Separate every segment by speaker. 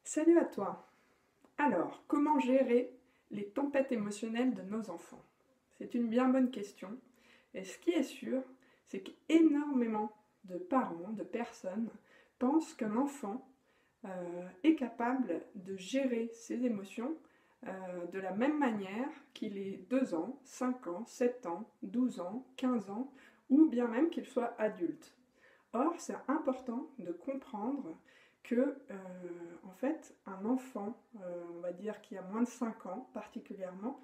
Speaker 1: Salut à toi. Alors, comment gérer les tempêtes émotionnelles de nos enfants? C'est une bien bonne question. Et ce qui est sûr, c'est qu'énormément de parents, de personnes, pensent qu'un enfant est capable de gérer ses émotions de la même manière qu'il ait 2 ans, 5 ans, 7 ans, 12 ans, 15 ans, ou bien même qu'il soit adulte. Or, c'est important de comprendre que, en fait, un enfant, on va dire qui a moins de 5 ans particulièrement,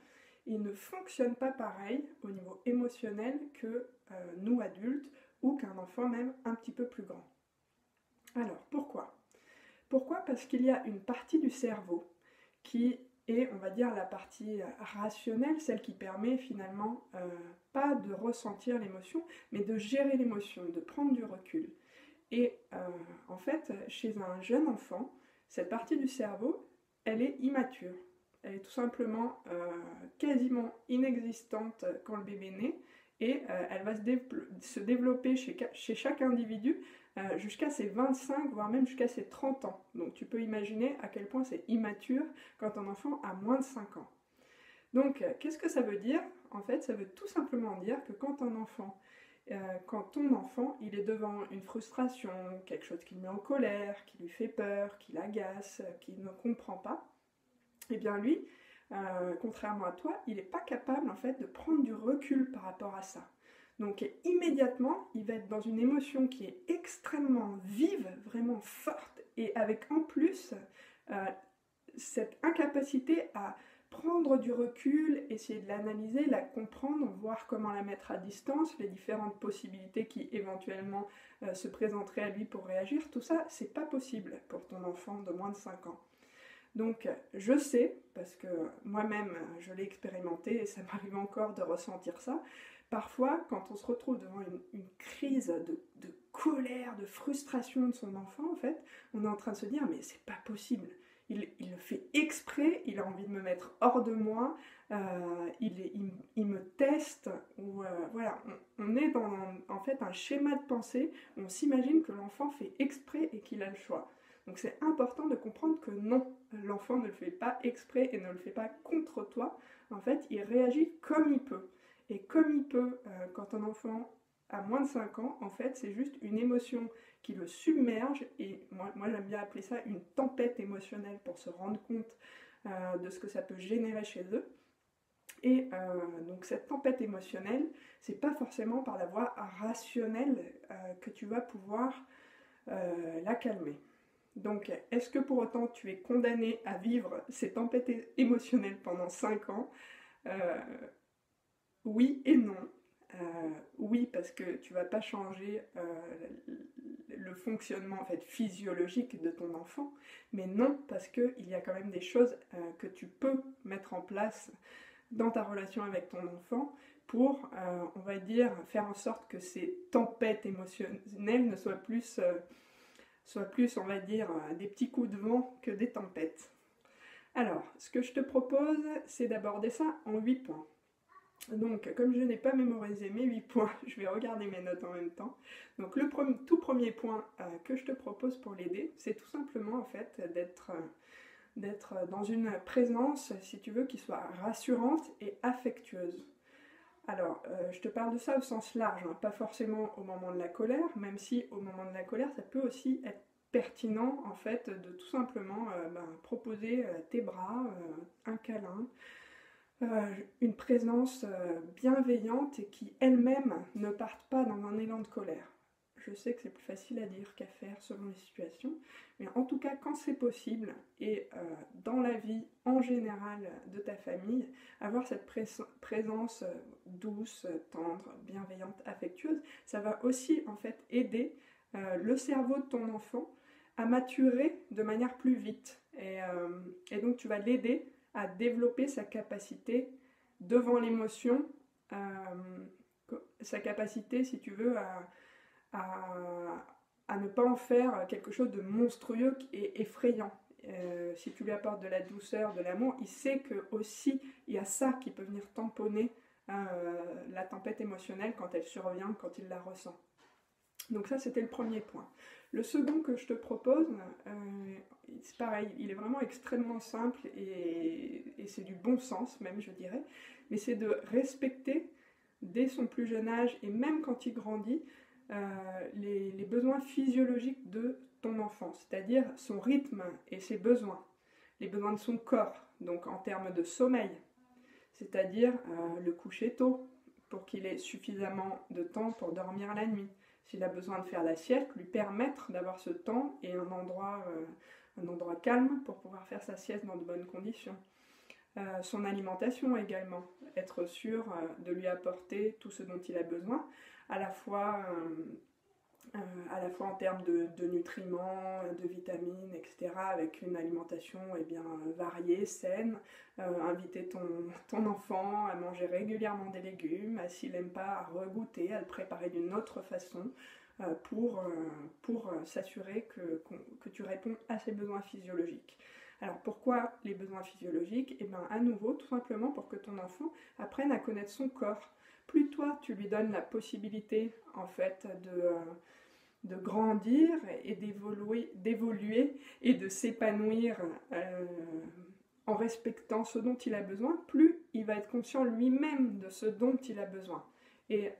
Speaker 1: il ne fonctionne pas pareil au niveau émotionnel que nous adultes ou qu'un enfant même un petit peu plus grand. Alors, pourquoi? Pourquoi? Parce qu'il y a une partie du cerveau qui est, on va dire, la partie rationnelle, celle qui permet finalement pas de ressentir l'émotion, mais de gérer l'émotion, de prendre du recul. Et en fait, chez un jeune enfant, cette partie du cerveau, elle est immature. Elle est tout simplement quasiment inexistante quand le bébé naît et elle va se développer chez chaque individu jusqu'à ses 25, voire même jusqu'à ses 30 ans. Donc tu peux imaginer à quel point c'est immature quand un enfant a moins de 5 ans. Donc qu'est-ce que ça veut dire? En fait, ça veut tout simplement dire que quand ton enfant il est devant une frustration, quelque chose qui le met en colère, qui lui fait peur, qui l'agace, qu'il ne comprend pas, et bien lui, contrairement à toi, il n'est pas capable en fait de prendre du recul par rapport à ça. Donc immédiatement, il va être dans une émotion qui est extrêmement vive, vraiment forte, et avec en plus euh, cette incapacité à prendre du recul, essayer de l'analyser, la comprendre, voir comment la mettre à distance, les différentes possibilités qui éventuellement se présenteraient à lui pour réagir, tout ça, c'est pas possible pour ton enfant de moins de 5 ans. Donc je sais, parce que moi-même je l'ai expérimenté et ça m'arrive encore de ressentir ça, parfois quand on se retrouve devant une crise de colère, de frustration de son enfant, en fait, on est en train de se dire mais c'est pas possible. Il le fait exprès, il a envie de me mettre hors de moi, il me teste, ou voilà, on est dans en fait un schéma de pensée, on s'imagine que l'enfant fait exprès et qu'il a le choix. Donc c'est important de comprendre que non, l'enfant ne le fait pas exprès et ne le fait pas contre toi. En fait, il réagit comme il peut. Et comme il peut, quand un enfant a moins de 5 ans, en fait, c'est juste une émotion qui le submerge. Et moi j'aime bien appeler ça une tempête émotionnelle pour se rendre compte de ce que ça peut générer chez eux. Et donc cette tempête émotionnelle, c'est pas forcément par la voie rationnelle que tu vas pouvoir la calmer. Donc, est-ce que pour autant tu es condamné à vivre ces tempêtes émotionnelles pendant 5 ans? Euh, Oui et non. Oui, parce que tu vas pas changer le fonctionnement en fait, physiologique de ton enfant, mais non, parce qu'il y a quand même des choses que tu peux mettre en place dans ta relation avec ton enfant pour, on va dire, faire en sorte que ces tempêtes émotionnelles ne soient plus, on va dire, des petits coups de vent que des tempêtes. Alors, ce que je te propose, c'est d'aborder ça en 8 points. Donc, comme je n'ai pas mémorisé mes 8 points, je vais regarder mes notes en même temps. Donc, le tout premier point que je te propose pour l'aider, c'est tout simplement en fait d'être dans une présence, si tu veux, qui soit rassurante et affectueuse. Alors, je te parle de ça au sens large, hein, pas forcément au moment de la colère, même si au moment de la colère, ça peut aussi être pertinent en fait de tout simplement proposer tes bras, un câlin, une présence bienveillante et qui elle-même ne parte pas dans un élan de colère. Je sais que c'est plus facile à dire qu'à faire selon les situations, mais en tout cas quand c'est possible et dans la vie en général de ta famille, avoir cette présence douce, tendre, bienveillante, affectueuse, ça va aussi en fait aider le cerveau de ton enfant à maturer de manière plus vite. Et donc tu vas l'aider à développer sa capacité devant l'émotion, sa capacité, si tu veux, à ne pas en faire quelque chose de monstrueux et effrayant. Si tu lui apportes de la douceur, de l'amour, il sait que aussi il y a ça qui peut venir tamponner la tempête émotionnelle quand elle survient, quand il la ressent. Donc ça, c'était le premier point. Le second que je te propose, c'est pareil, il est vraiment extrêmement simple et c'est du bon sens même, je dirais, mais c'est de respecter dès son plus jeune âge et même quand il grandit, les besoins physiologiques de ton enfant, c'est-à-dire son rythme et ses besoins, les besoins de son corps, donc en termes de sommeil, c'est-à-dire le coucher tôt pour qu'il ait suffisamment de temps pour dormir la nuit. S'il a besoin de faire la sieste, lui permettre d'avoir ce temps et un endroit calme pour pouvoir faire sa sieste dans de bonnes conditions. Son alimentation également, être sûr de lui apporter tout ce dont il a besoin, à la fois en termes de nutriments, de vitamines, etc., avec une alimentation variée, saine, inviter ton enfant à manger régulièrement des légumes, s'il n'aime pas, à regoûter, à le préparer d'une autre façon, pour s'assurer que tu réponds à ses besoins physiologiques. Alors pourquoi les besoins physiologiques? Eh bien à nouveau, tout simplement pour que ton enfant apprenne à connaître son corps. Plus toi tu lui donnes la possibilité en fait de grandir et d'évoluer et de s'épanouir en respectant ce dont il a besoin, plus il va être conscient lui-même de ce dont il a besoin. Et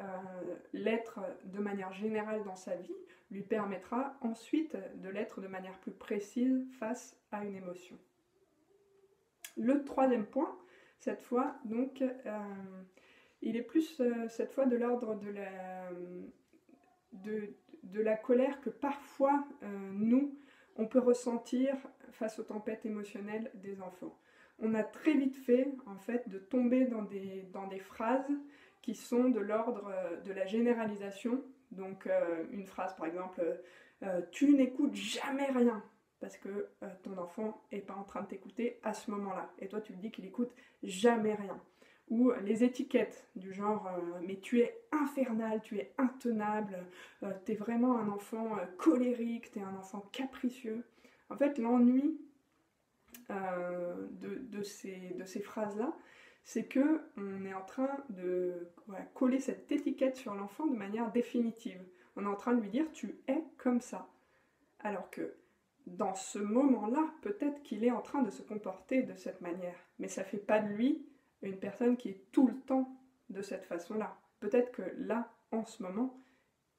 Speaker 1: l'être de manière générale dans sa vie lui permettra ensuite de l'être de manière plus précise face à une émotion. Le troisième point, cette fois, donc, il est plus cette fois de l'ordre de la colère que parfois nous, on peut ressentir face aux tempêtes émotionnelles des enfants. On a très vite fait, en fait, de tomber dans des phrases qui sont de l'ordre de la généralisation. Donc une phrase par exemple, tu n'écoutes jamais rien, parce que ton enfant n'est pas en train de t'écouter à ce moment-là. Et toi tu lui dis qu'il écoute jamais rien. Ou les étiquettes du genre mais tu es infernal, tu es intenable, tu es vraiment un enfant colérique, tu es un enfant capricieux. En fait l'ennui de ces phrases-là, c'est qu'on est en train de coller cette étiquette sur l'enfant de manière définitive. On est en train de lui dire « tu es comme ça ». Alors que dans ce moment-là, peut-être qu'il est en train de se comporter de cette manière. Mais ça ne fait pas de lui une personne qui est tout le temps de cette façon-là. Peut-être que là, en ce moment,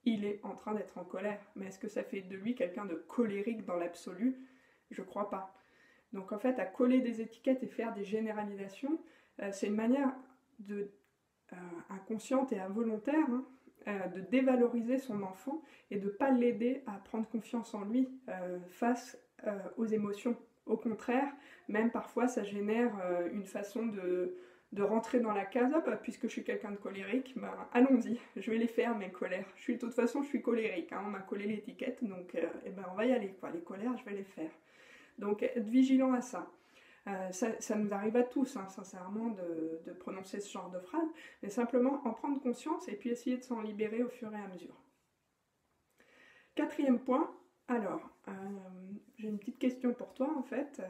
Speaker 1: il est en train d'être en colère. Mais est-ce que ça fait de lui quelqu'un de colérique dans l'absolu? Je ne crois pas. Donc en fait, à coller des étiquettes et faire des généralisations, c'est une manière inconsciente et involontaire de dévaloriser son enfant et de ne pas l'aider à prendre confiance en lui face aux émotions. Au contraire, même parfois ça génère une façon de rentrer dans la case, puisque je suis quelqu'un de colérique, allons-y, je vais les faire mes colères. De toute façon je suis colérique, on m'a collé l'étiquette, donc on va y aller, les colères je vais les faire. Donc être vigilant à ça. Ça nous arrive à tous, sincèrement, de prononcer ce genre de phrase, mais simplement en prendre conscience et puis essayer de s'en libérer au fur et à mesure. Quatrième point, alors, j'ai une petite question pour toi en fait.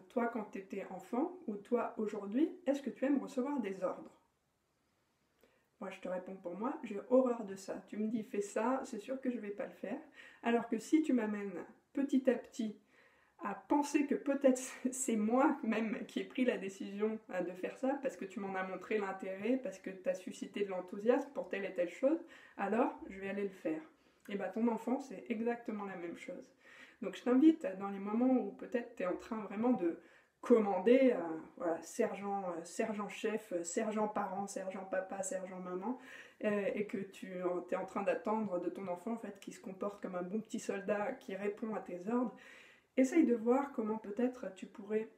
Speaker 1: Toi quand tu étais enfant, ou toi aujourd'hui, est-ce que tu aimes recevoir des ordres? Moi je te réponds pour moi, j'ai horreur de ça. Tu me dis fais ça, c'est sûr que je ne vais pas le faire. Alors que si tu m'amènes petit à petit à penser que peut-être c'est moi même qui ai pris la décision de faire ça, parce que tu m'en as montré l'intérêt, parce que tu as suscité de l'enthousiasme pour telle et telle chose, alors je vais aller le faire. Et ton enfant, c'est exactement la même chose. Donc je t'invite, dans les moments où peut-être tu es en train vraiment de commander, sergent chef, sergent parent, sergent papa, sergent maman, et que tu es en train d'attendre de ton enfant en fait, qui se comporte comme un bon petit soldat qui répond à tes ordres. Essaye de voir comment peut-être tu pourrais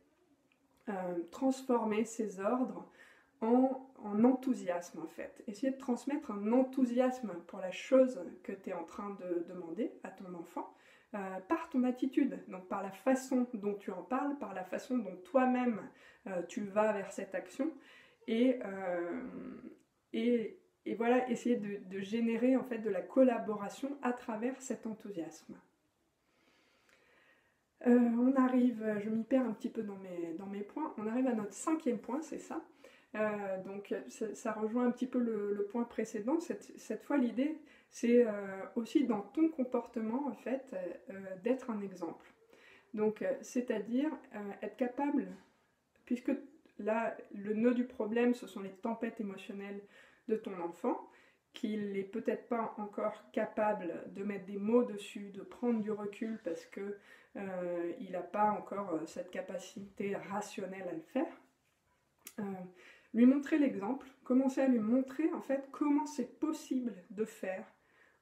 Speaker 1: transformer ces ordres en enthousiasme en fait. Essayer de transmettre un enthousiasme pour la chose que tu es en train de demander à ton enfant par ton attitude, donc par la façon dont tu en parles, par la façon dont toi-même tu vas vers cette action et voilà, essayer de générer en fait de la collaboration à travers cet enthousiasme. On arrive, je m'y perds un petit peu dans mes points, on arrive à notre cinquième point, c'est ça. Donc ça rejoint un petit peu le point précédent. Cette fois, l'idée, c'est aussi dans ton comportement, en fait, d'être un exemple. Donc, c'est-à-dire être capable, puisque là, le nœud du problème, ce sont les tempêtes émotionnelles de ton enfant, qu'il n'est peut-être pas encore capable de mettre des mots dessus, de prendre du recul parce que il n'a pas encore cette capacité rationnelle à le faire. Lui montrer l'exemple, commencer à lui montrer en fait comment c'est possible de faire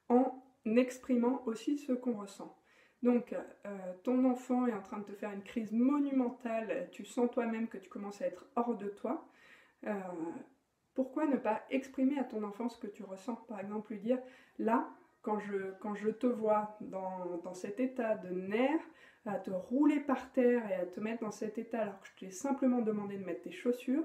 Speaker 1: en exprimant aussi ce qu'on ressent. Donc, ton enfant est en train de te faire une crise monumentale, tu sens toi-même que tu commences à être hors de toi. Pourquoi ne pas exprimer à ton enfant ce que tu ressens? Par exemple, lui dire, là, quand je te vois dans cet état de nerfs, à te rouler par terre et à te mettre dans cet état alors que je t'ai simplement demandé de mettre tes chaussures,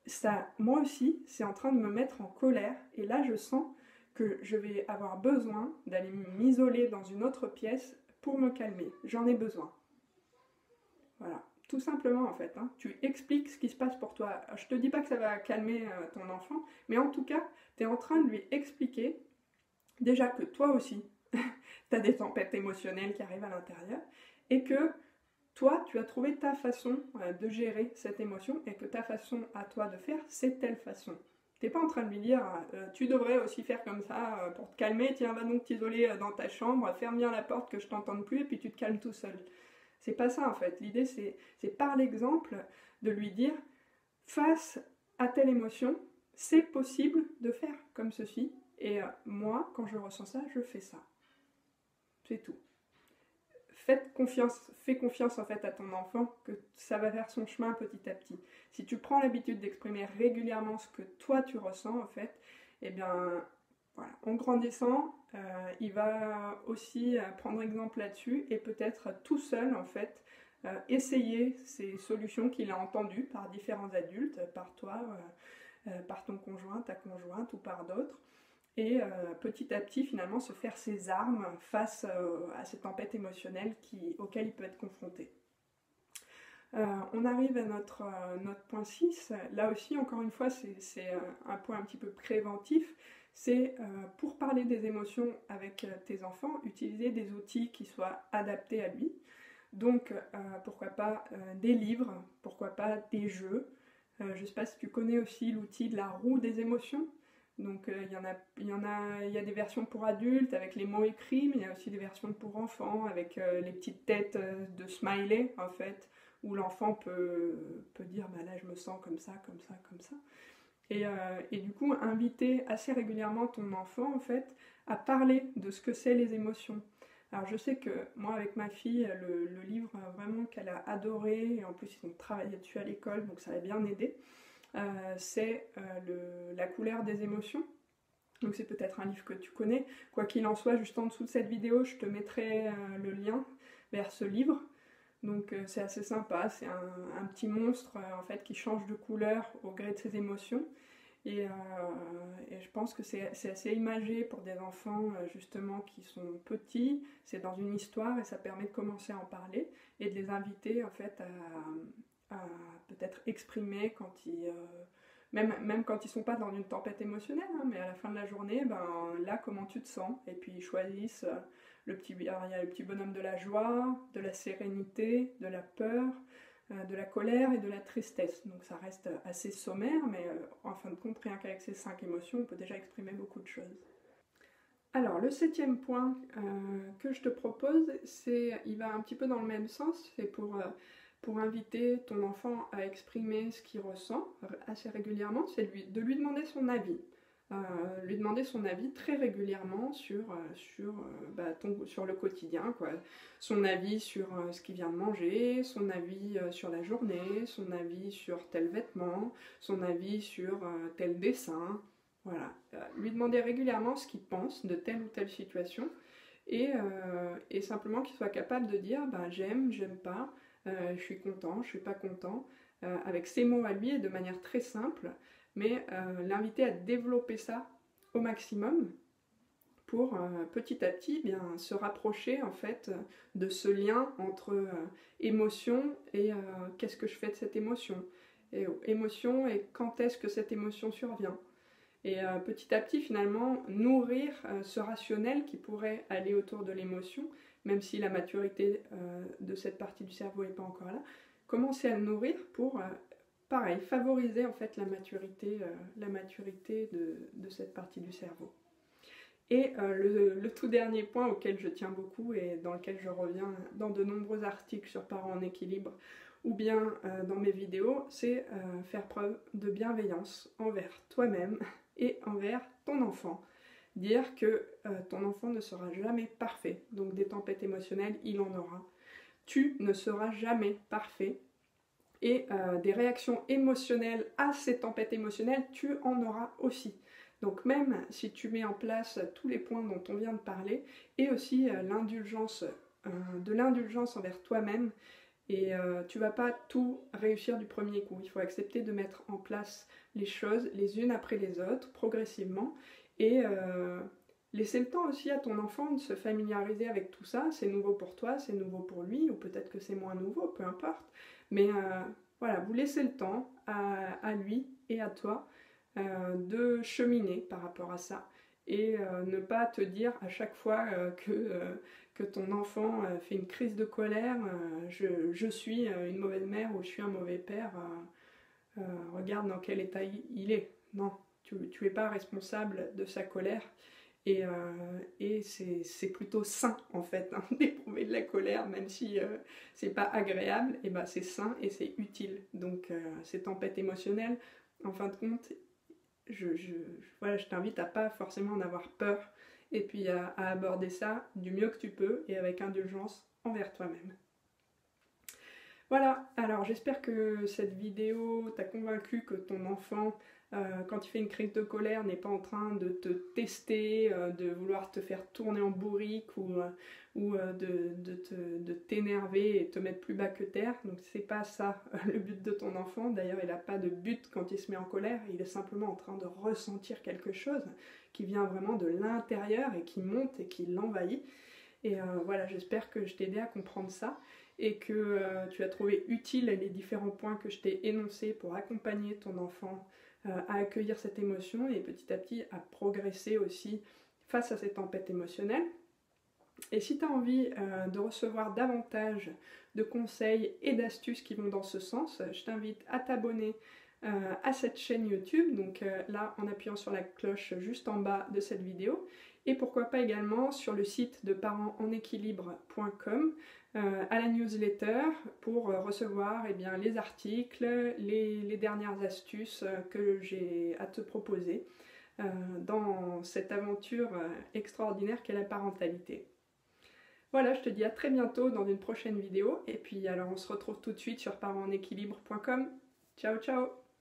Speaker 1: ça, moi aussi, c'est en train de me mettre en colère. Et là, je sens que je vais avoir besoin d'aller m'isoler dans une autre pièce pour me calmer. J'en ai besoin. Voilà. Tout simplement, en fait. Tu expliques ce qui se passe pour toi. Je te dis pas que ça va calmer ton enfant, mais en tout cas, tu es en train de lui expliquer déjà que toi aussi, tu as des tempêtes émotionnelles qui arrivent à l'intérieur et que toi, tu as trouvé ta façon de gérer cette émotion et que ta façon à toi de faire, c'est telle façon. T'es pas en train de lui dire tu devrais aussi faire comme ça pour te calmer, tiens, va donc t'isoler dans ta chambre, ferme bien la porte que je t'entende plus et puis tu te calmes tout seul. C'est pas ça en fait. L'idée c'est par l'exemple de lui dire face à telle émotion, c'est possible de faire comme ceci et moi, quand je ressens ça, je fais ça. C'est tout. Fais confiance en fait à ton enfant que ça va faire son chemin petit à petit. Si tu prends l'habitude d'exprimer régulièrement ce que toi tu ressens en fait, eh bien voilà, en grandissant, il va aussi prendre exemple là-dessus et peut-être tout seul en fait essayer ces solutions qu'il a entendues par différents adultes, par toi, par ton conjoint, ta conjointe ou par d'autres. Et petit à petit finalement se faire ses armes face à ces tempêtes émotionnelles auxquelles il peut être confronté. On arrive à notre point 6. Là aussi, encore une fois, c'est un point un petit peu préventif. C'est pour parler des émotions avec tes enfants, utiliser des outils qui soient adaptés à lui. Donc, pourquoi pas des livres, pourquoi pas des jeux. Je ne sais pas si tu connais aussi l'outil de la roue des émotions. Donc il y a des versions pour adultes avec les mots écrits, mais il y a aussi des versions pour enfants avec les petites têtes de smiley en fait, où l'enfant peut dire bah là je me sens comme ça, comme ça, comme ça. Et du coup inviter assez régulièrement ton enfant en fait à parler de ce que c'est les émotions. Alors je sais que moi avec ma fille, le livre vraiment qu'elle a adoré, et en plus ils ont travaillé dessus à l'école, donc ça l'a bien aidé. C'est La couleur des émotions. Donc c'est peut-être un livre que tu connais. Quoi qu'il en soit, juste en dessous de cette vidéo, je te mettrai le lien vers ce livre. Donc c'est assez sympa, c'est un petit monstre en fait qui change de couleur au gré de ses émotions. Et je pense que c'est assez imagé pour des enfants justement qui sont petits. C'est dans une histoire et ça permet de commencer à en parler et de les inviter en fait à peut-être exprimer quand même quand ils sont pas dans une tempête émotionnelle, mais à la fin de la journée, ben là comment tu te sens, et puis ils choisissent il y a le petit bonhomme de la joie, de la sérénité, de la peur, de la colère et de la tristesse. Donc ça reste assez sommaire, mais en fin de compte, rien qu'avec ces 5 émotions, on peut déjà exprimer beaucoup de choses. Alors, le 7e point que je te propose, il va un petit peu dans le même sens, c'est pour inviter ton enfant à exprimer ce qu'il ressent assez régulièrement, c'est de lui demander son avis. Lui demander son avis très régulièrement sur le quotidien, quoi. Son avis sur ce qu'il vient de manger, son avis sur la journée, son avis sur tel vêtement, son avis sur tel dessin. Voilà, lui demander régulièrement ce qu'il pense de telle ou telle situation et simplement qu'il soit capable de dire j'aime, j'aime pas, je suis content, je suis pas content, avec ses mots à lui et de manière très simple, mais l'inviter à développer ça au maximum pour petit à petit se rapprocher en fait de ce lien entre émotion et qu'est-ce que je fais de cette émotion. émotion et quand est-ce que cette émotion survient. Et petit à petit, finalement, nourrir ce rationnel qui pourrait aller autour de l'émotion, même si la maturité de cette partie du cerveau n'est pas encore là, commencer à le nourrir pour, pareil, favoriser en fait la maturité de cette partie du cerveau. Et le tout dernier point auquel je tiens beaucoup et dans lequel je reviens dans de nombreux articles sur parents en équilibre ou bien dans mes vidéos, c'est faire preuve de bienveillance envers toi-même et envers ton enfant. Dire que ton enfant ne sera jamais parfait, donc des tempêtes émotionnelles, il en aura. Tu ne seras jamais parfait et des réactions émotionnelles à ces tempêtes émotionnelles, tu en auras aussi. Donc même si tu mets en place tous les points dont on vient de parler, et aussi de l'indulgence envers toi-même, et tu vas pas tout réussir du premier coup. Il faut accepter de mettre en place les choses les unes après les autres, progressivement, et laisser le temps aussi à ton enfant de se familiariser avec tout ça. C'est nouveau pour toi, c'est nouveau pour lui, ou peut-être que c'est moins nouveau, peu importe. Mais voilà, vous laissez le temps à lui et à toi de cheminer par rapport à ça et ne pas te dire à chaque fois que ton enfant fait une crise de colère, je suis une mauvaise mère ou je suis un mauvais père, regarde dans quel état il est. Non, tu n'es pas responsable de sa colère et c'est plutôt sain en fait hein, d'éprouver de la colère, même si c'est pas agréable, et ben c'est sain et c'est utile. Donc ces tempêtes émotionnelles, en fin de compte, voilà, je t'invite à pas forcément en avoir peur et puis à aborder ça du mieux que tu peux et avec indulgence envers toi-même. Voilà, alors j'espère que cette vidéo t'a convaincu que ton enfant, quand il fait une crise de colère, n'est pas en train de te tester, de vouloir te faire tourner en bourrique ou de t'énerver et te mettre plus bas que terre. Donc c'est pas ça le but de ton enfant. D'ailleurs, il n'a pas de but quand il se met en colère, il est simplement en train de ressentir quelque chose qui vient vraiment de l'intérieur et qui monte et qui l'envahit. Et voilà, j'espère que je t'ai aidé à comprendre ça et que tu as trouvé utile les différents points que je t'ai énoncés pour accompagner ton enfant à accueillir cette émotion et petit à petit à progresser aussi face à ces tempêtes émotionnelles. Et si tu as envie de recevoir davantage de conseils et d'astuces qui vont dans ce sens, je t'invite à t'abonner à cette chaîne YouTube, donc là en appuyant sur la cloche juste en bas de cette vidéo, et pourquoi pas également sur le site de parentsenéquilibre.com à la newsletter pour recevoir eh bien, les articles, les dernières astuces que j'ai à te proposer dans cette aventure extraordinaire qu'est la parentalité. Voilà, je te dis à très bientôt dans une prochaine vidéo, et puis alors on se retrouve tout de suite sur parentsenéquilibre.com. Ciao ciao!